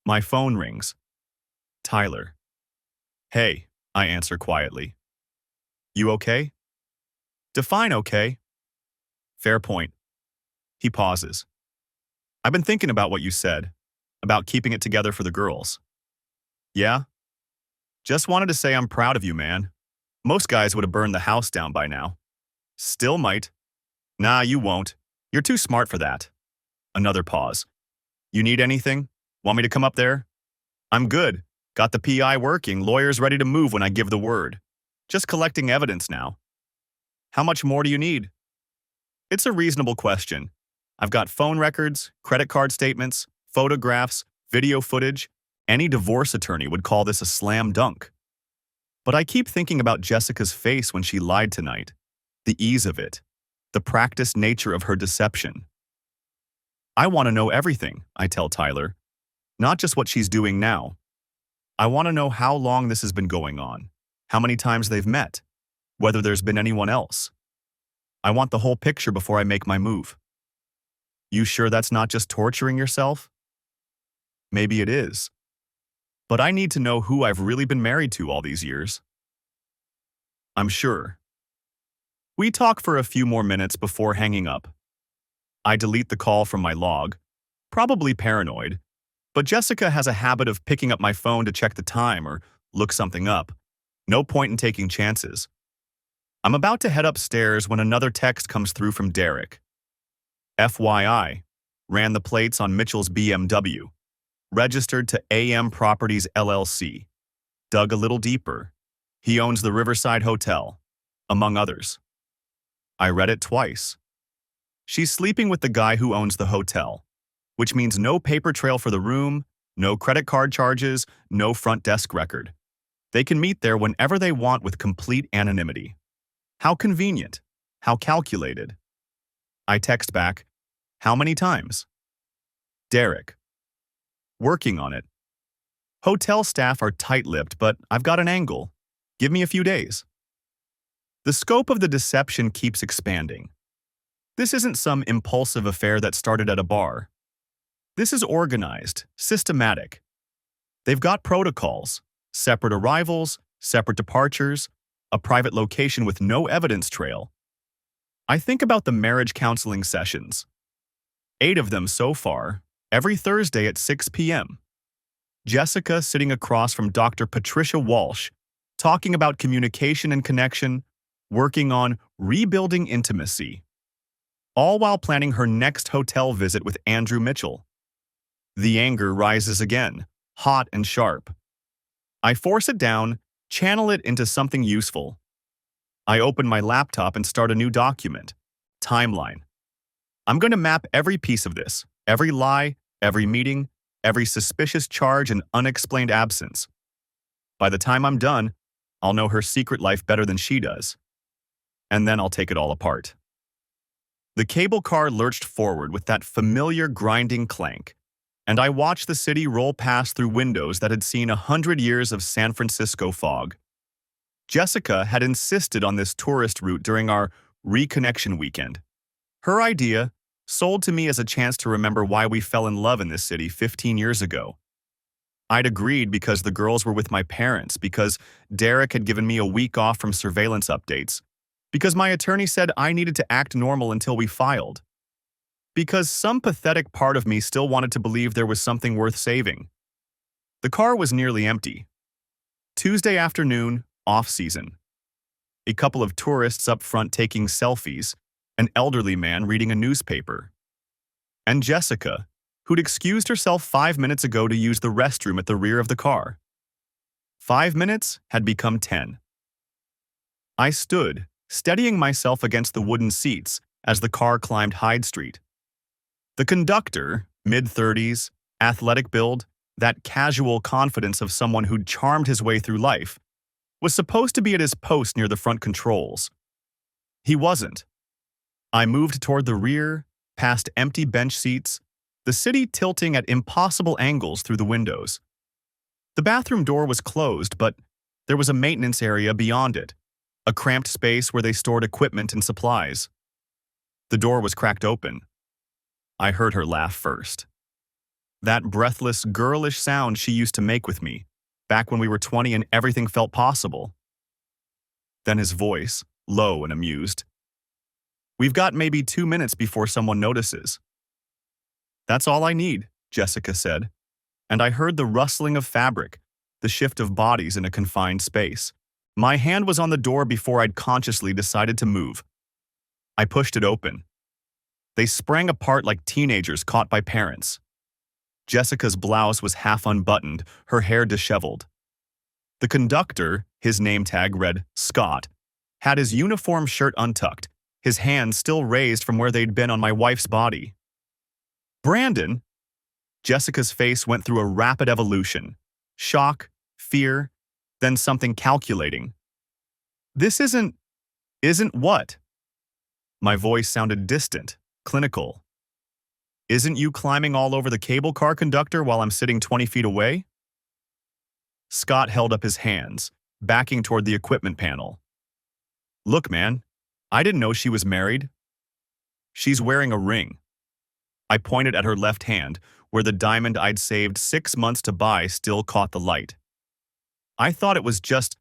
Speaker 1: My phone rings. Tyler. Hey, I answer quietly. You okay? Define okay. Fair point. He pauses. I've been thinking about what you said, about keeping it together for the girls. Yeah? Just wanted to say I'm proud of you, man. Most guys would have burned the house down by now. Still might. Nah, you won't. You're too smart for that. Another pause. You need anything? Want me to come up there? I'm good. Got the PI working, lawyers ready to move when I give the word. Just collecting evidence now. How much more do you need? It's a reasonable question. I've got phone records, credit card statements, photographs, video footage. Any divorce attorney would call this a slam dunk. But I keep thinking about Jessica's face when she lied tonight. The ease of it. The practiced nature of her deception. I want to know everything, I tell Tyler. Not just what she's doing now. I want to know how long this has been going on, how many times they've met, whether there's been anyone else. I want the whole picture before I make my move. You sure that's not just torturing yourself? Maybe it is. But I need to know who I've really been married to all these years. I'm sure. We talk for a few more minutes before hanging up. I delete the call from my log, probably paranoid, but Jessica has a habit of picking up my phone to check the time or look something up. No point in taking chances. I'm about to head upstairs when another text comes through from Derek. FYI, ran the plates on Mitchell's BMW, registered to AM Properties LLC. Dug a little deeper. He owns the Riverside Hotel, among others. I read it twice. She's sleeping with the guy who owns the hotel, which means no paper trail for the room, no credit card charges, no front desk record. They can meet there whenever they want with complete anonymity. How convenient. How calculated. I text back, how many times? Derek. Working on it. Hotel staff are tight-lipped, but I've got an angle. Give me a few days. The scope of the deception keeps expanding. This isn't some impulsive affair that started at a bar. This is organized, systematic. They've got protocols, separate arrivals, separate departures, a private location with no evidence trail. I think about the marriage counseling sessions. 8 of them so far, every Thursday at 6 p.m. Jessica sitting across from Dr. Patricia Walsh, talking about communication and connection, working on rebuilding intimacy, all while planning her next hotel visit with Andrew Mitchell. The anger rises again, hot and sharp. I force it down, channel it into something useful. I open my laptop and start a new document. Timeline. I'm going to map every piece of this, every lie, every meeting, every suspicious charge and unexplained absence. By the time I'm done, I'll know her secret life better than she does. And then I'll take it all apart. The cable car lurched forward with that familiar grinding clank, and I watched the city roll past through windows that had seen 100 years of San Francisco fog. Jessica had insisted on this tourist route during our reconnection weekend. Her idea, sold to me as a chance to remember why we fell in love in this city 15 years ago. I'd agreed because the girls were with my parents, because Derek had given me a week off from surveillance updates, because my attorney said I needed to act normal until we filed, because some pathetic part of me still wanted to believe there was something worth saving. The car was nearly empty. Tuesday afternoon, off-season. A couple of tourists up front taking selfies, an elderly man reading a newspaper. And Jessica, who'd excused herself 5 minutes ago to use the restroom at the rear of the car. 5 minutes had become 10. I stood, steadying myself against the wooden seats as the car climbed Hyde Street. The conductor, mid-30s, athletic build, that casual confidence of someone who'd charmed his way through life, was supposed to be at his post near the front controls. He wasn't. I moved toward the rear, past empty bench seats, the city tilting at impossible angles through the windows. The bathroom door was closed, but there was a maintenance area beyond it, a cramped space where they stored equipment and supplies. The door was cracked open. I heard her laugh first. That breathless, girlish sound she used to make with me, back when we were 20 and everything felt possible. Then his voice, low and amused. We've got maybe 2 minutes before someone notices. That's all I need, Jessica said, and I heard the rustling of fabric, the shift of bodies in a confined space. My hand was on the door before I'd consciously decided to move. I pushed it open. They sprang apart like teenagers caught by parents. Jessica's blouse was half unbuttoned, her hair disheveled. The conductor, his name tag read Scott, had his uniform shirt untucked, his hands still raised from where they'd been on my wife's body. Brandon? Jessica's face went through a rapid evolution. Shock, fear, then something calculating. This isn't what? My voice sounded distant, clinical. Isn't you climbing all over the cable car, conductor, while I'm sitting 20 feet away? Scott held up his hands, backing toward the equipment panel. Look, man, I didn't know she was married. She's wearing a ring. I pointed at her left hand, where the diamond I'd saved 6 months to buy still caught the light. I thought it was just...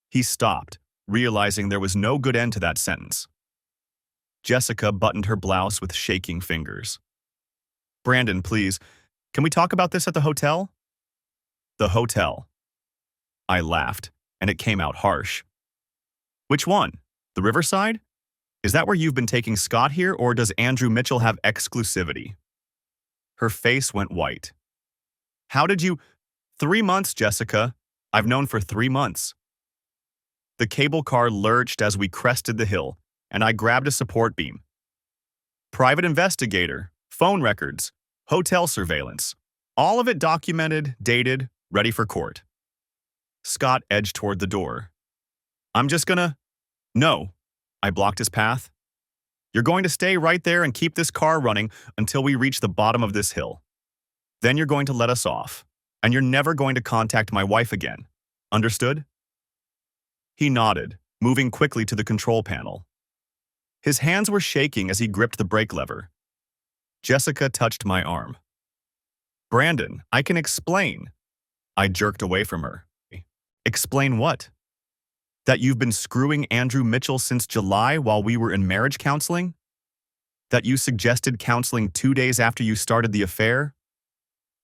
Speaker 1: He stopped, realizing there was no good end to that sentence. Jessica buttoned her blouse with shaking fingers. Brandon, please, can we talk about this at the hotel? The hotel. I laughed, and it came out harsh. Which one? The Riverside? Is that where you've been taking Scott here, or does Andrew Mitchell have exclusivity? Her face went white. How did you— 3 months, Jessica. I've known for 3 months. The cable car lurched as we crested the hill, and I grabbed a support beam. Private investigator, phone records, hotel surveillance. All of it documented, dated, ready for court. Scott edged toward the door. I'm just gonna— No. I blocked his path. You're going to stay right there and keep this car running until we reach the bottom of this hill. Then you're going to let us off, and you're never going to contact my wife again. Understood? He nodded, moving quickly to the control panel. His hands were shaking as he gripped the brake lever. Jessica touched my arm. Brandon, I can explain. I jerked away from her. Explain what? That you've been screwing Andrew Mitchell since July while we were in marriage counseling? That you suggested counseling 2 days after you started the affair?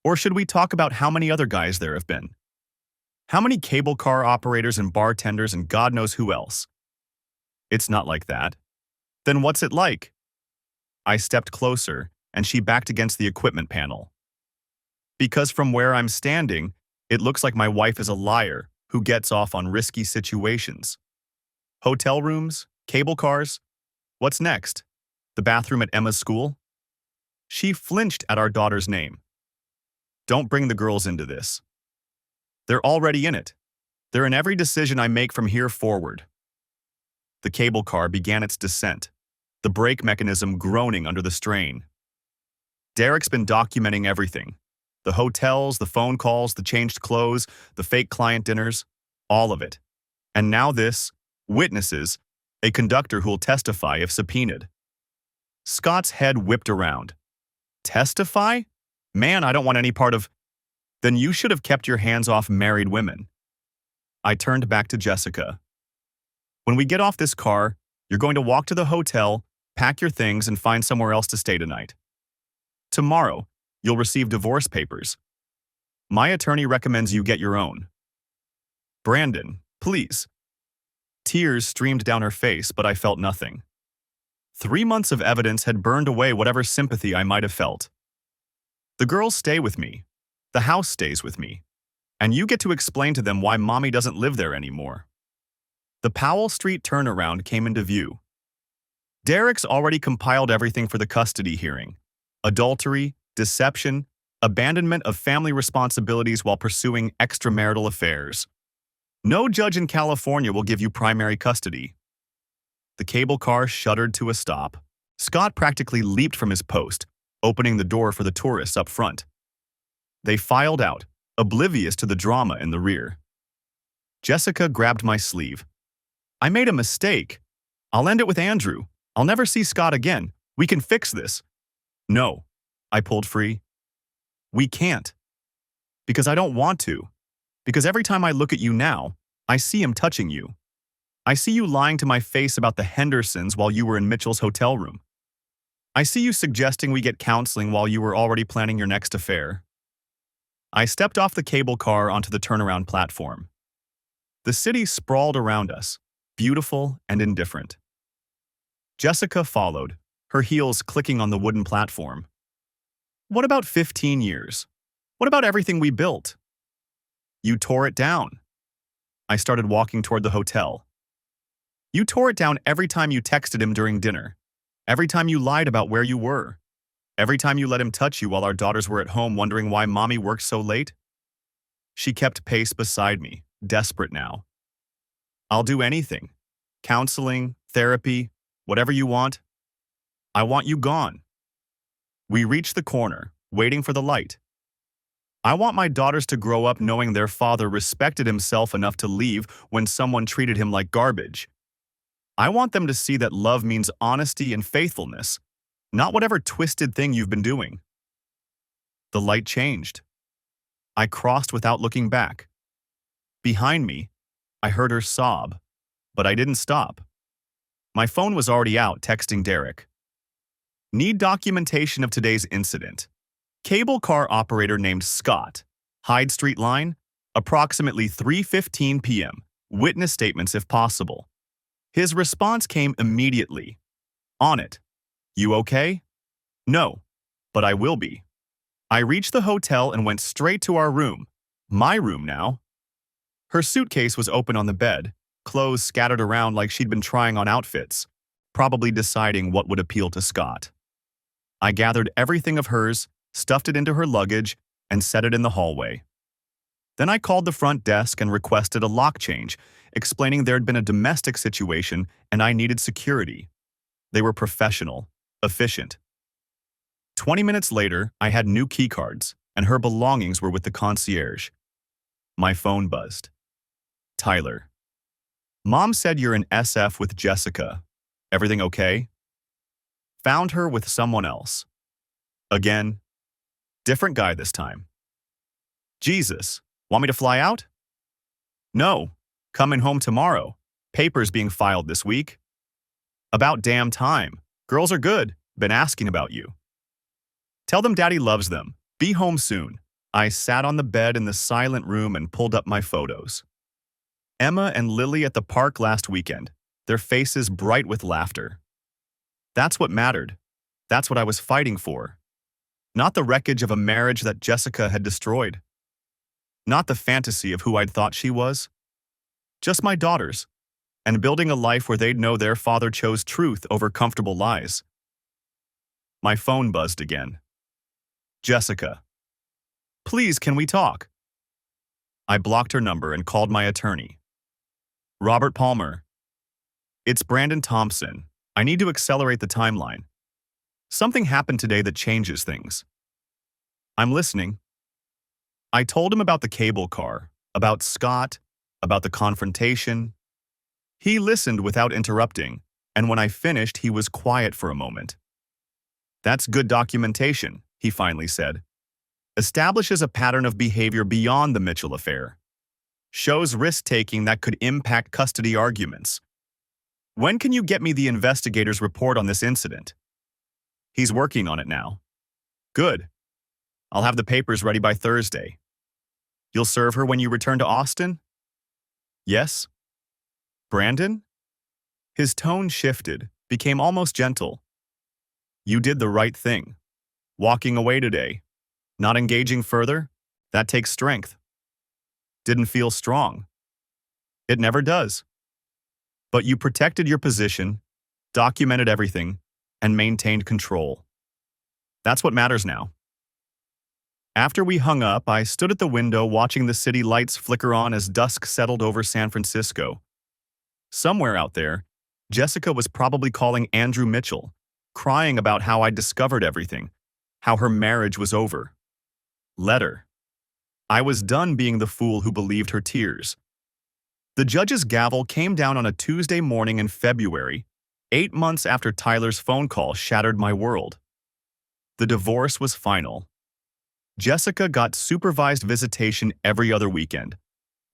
Speaker 1: Or should we talk about how many other guys there have been? How many cable car operators and bartenders and God knows who else? It's not like that. Then what's it like? I stepped closer, and she backed against the equipment panel. Because from where I'm standing, it looks like my wife is a liar who gets off on risky situations. Hotel rooms, cable cars. What's next? The bathroom at Emma's school? She flinched at our daughter's name. Don't bring the girls into this. They're already in it. They're in every decision I make from here forward. The cable car began its descent, the brake mechanism groaning under the strain. Derek's been documenting everything. The hotels, the phone calls, the changed clothes, the fake client dinners, all of it. And now this, witnesses, a conductor who'll testify if subpoenaed. Scott's head whipped around. Testify? Man, I don't want any part of— Then you should have kept your hands off married women. I turned back to Jessica. When we get off this car, you're going to walk to the hotel, pack your things, and find somewhere else to stay tonight. Tomorrow, you'll receive divorce papers. My attorney recommends you get your own. Brandon, please. Tears streamed down her face, but I felt nothing. 3 months of evidence had burned away whatever sympathy I might have felt. The girls stay with me. The house stays with me. And you get to explain to them why Mommy doesn't live there anymore. The Powell Street turnaround came into view. Derek's already compiled everything for the custody hearing. Adultery, deception, abandonment of family responsibilities while pursuing extramarital affairs. No judge in California will give you primary custody. The cable car shuddered to a stop. Scott practically leaped from his post, opening the door for the tourists up front. They filed out, oblivious to the drama in the rear. Jessica grabbed my sleeve. I made a mistake. I'll end it with Andrew. I'll never see Scott again. We can fix this. No. I pulled free. We can't. Because I don't want to. Because every time I look at you now, I see him touching you. I see you lying to my face about the Hendersons while you were in Mitchell's hotel room. I see you suggesting we get counseling while you were already planning your next affair. I stepped off the cable car onto the turnaround platform. The city sprawled around us, beautiful and indifferent. Jessica followed, her heels clicking on the wooden platform. What about 15 years? What about everything we built? You tore it down. I started walking toward the hotel. You tore it down every time you texted him during dinner, every time you lied about where you were, every time you let him touch you while our daughters were at home wondering why Mommy worked so late. She kept pace beside me, desperate now. I'll do anything. Counseling, therapy, whatever you want. I want you gone. We reached the corner, waiting for the light. I want my daughters to grow up knowing their father respected himself enough to leave when someone treated him like garbage. I want them to see that love means honesty and faithfulness, not whatever twisted thing you've been doing. The light changed. I crossed without looking back. Behind me, I heard her sob, but I didn't stop. My phone was already out texting Derek. Need documentation of today's incident. Cable car operator named Scott. Hyde Street line, approximately 3:15 p.m. Witness statements if possible. His response came immediately. On it. You okay? No, but I will be. I reached the hotel and went straight to our room. My room now. Her suitcase was open on the bed, clothes scattered around like she'd been trying on outfits, probably deciding what would appeal to Scott. I gathered everything of hers, stuffed it into her luggage, and set it in the hallway. Then I called the front desk and requested a lock change, explaining there had been a domestic situation and I needed security. They were professional, efficient. 20 minutes later, I had new keycards, and her belongings were with the concierge. My phone buzzed. Tyler. Mom said you're in SF with Jessica. Everything okay? Found her with someone else. Again. Different guy this time. Jesus. Want me to fly out? No. Coming home tomorrow. Papers being filed this week. About damn time. Girls are good. Been asking about you. Tell them Daddy loves them. Be home soon. I sat on the bed in the silent room and pulled up my photos. Emma and Lily at the park last weekend, their faces bright with laughter. That's what mattered. That's what I was fighting for. Not the wreckage of a marriage that Jessica had destroyed. Not the fantasy of who I'd thought she was. Just my daughters, and building a life where they'd know their father chose truth over comfortable lies. My phone buzzed again. Jessica. Please, can we talk? I blocked her number and called my attorney. Robert Palmer. It's Brandon Thompson. I need to accelerate the timeline. Something happened today that changes things. I'm listening. I told him about the cable car, about Scott, about the confrontation. He listened without interrupting, and when I finished, he was quiet for a moment. That's good documentation, he finally said. Establishes a pattern of behavior beyond the Mitchell affair. Shows risk-taking that could impact custody arguments. When can you get me the investigator's report on this incident? He's working on it now. Good. I'll have the papers ready by Thursday. You'll serve her when you return to Austin? Yes. Brandon? His tone shifted, became almost gentle. You did the right thing. Walking away today. Not engaging further? That takes strength. Didn't feel strong. It never does. But you protected your position, documented everything, and maintained control. That's what matters now. After we hung up, I stood at the window watching the city lights flicker on as dusk settled over San Francisco. Somewhere out there, Jessica was probably calling Andrew Mitchell, crying about how I discovered everything, how her marriage was over. Let her. I was done being the fool who believed her tears. The judge's gavel came down on a Tuesday morning in February, 8 months after Tyler's phone call shattered my world. The divorce was final. Jessica got supervised visitation every other weekend.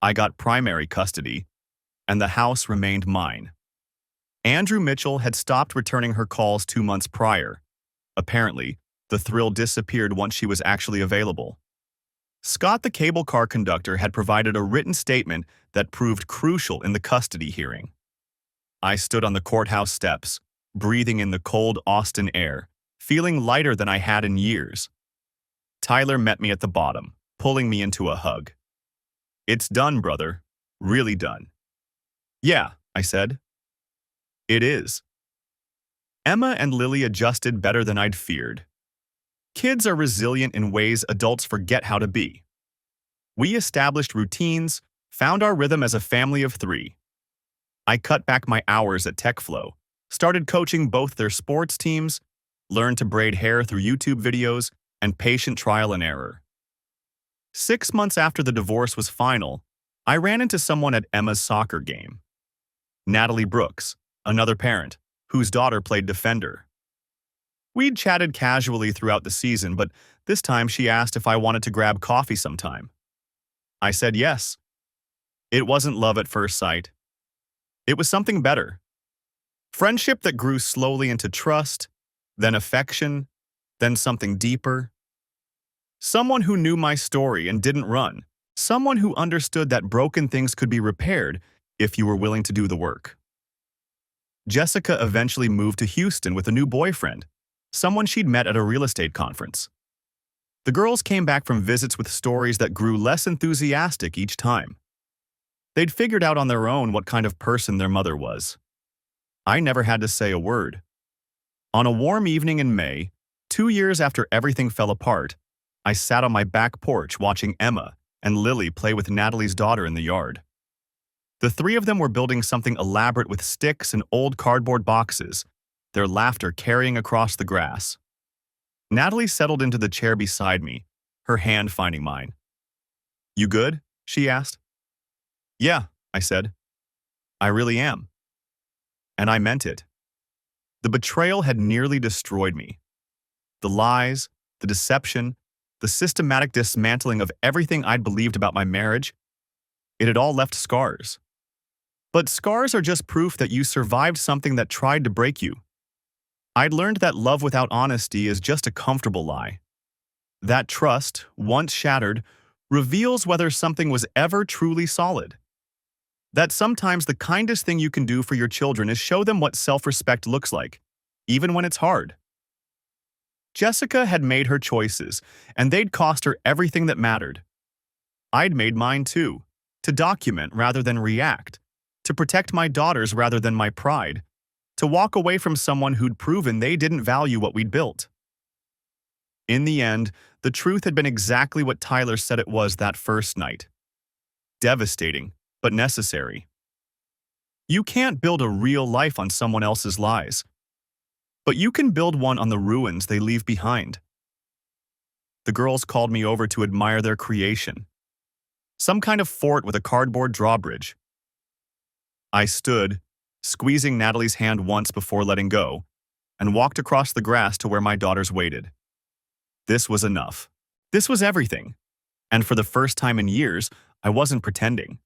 Speaker 1: I got primary custody, and the house remained mine. Andrew Mitchell had stopped returning her calls 2 months prior. Apparently, the thrill disappeared once she was actually available. Scott, the cable car conductor, had provided a written statement that proved crucial in the custody hearing. I stood on the courthouse steps, breathing in the cold Austin air, feeling lighter than I had in years. Tyler met me at the bottom, pulling me into a hug. It's done, brother. Really done. Yeah, I said. It is. Emma and Lily adjusted better than I'd feared. Kids are resilient in ways adults forget how to be. We established routines, found our rhythm as a family of 3. I cut back my hours at TechFlow, started coaching both their sports teams, learned to braid hair through YouTube videos, and patient trial and error. 6 months after the divorce was final, I ran into someone at Emma's soccer game. Natalie Brooks, another parent, whose daughter played defender. We'd chatted casually throughout the season, but this time she asked if I wanted to grab coffee sometime. I said yes. It wasn't love at first sight. It was something better. Friendship that grew slowly into trust, then affection, then something deeper. Someone who knew my story and didn't run. Someone who understood that broken things could be repaired if you were willing to do the work. Jessica eventually moved to Houston with a new boyfriend, someone she'd met at a real estate conference. The girls came back from visits with stories that grew less enthusiastic each time. They'd figured out on their own what kind of person their mother was. I never had to say a word. On a warm evening in May, 2 years after everything fell apart, I sat on my back porch watching Emma and Lily play with Natalie's daughter in the yard. The three of them were building something elaborate with sticks and old cardboard boxes, their laughter carrying across the grass. Natalie settled into the chair beside me, her hand finding mine. "You good?" she asked. "Yeah," I said. "I really am." And I meant it. The betrayal had nearly destroyed me. The lies, the deception, the systematic dismantling of everything I'd believed about my marriage, it had all left scars. But scars are just proof that you survived something that tried to break you. I'd learned that love without honesty is just a comfortable lie. That trust, once shattered, reveals whether something was ever truly solid. That sometimes the kindest thing you can do for your children is show them what self-respect looks like, even when it's hard. Jessica had made her choices, and they'd cost her everything that mattered. I'd made mine too, to document rather than react, to protect my daughters rather than my pride, to walk away from someone who'd proven they didn't value what we'd built. In the end, the truth had been exactly what Tyler said it was that first night. Devastating, but necessary. You can't build a real life on someone else's lies, but you can build one on the ruins they leave behind. The girls called me over to admire their creation. Some kind of fort with a cardboard drawbridge. I stood, squeezing Natalie's hand once before letting go, and walked across the grass to where my daughters waited. This was enough. This was everything. And for the first time in years, I wasn't pretending.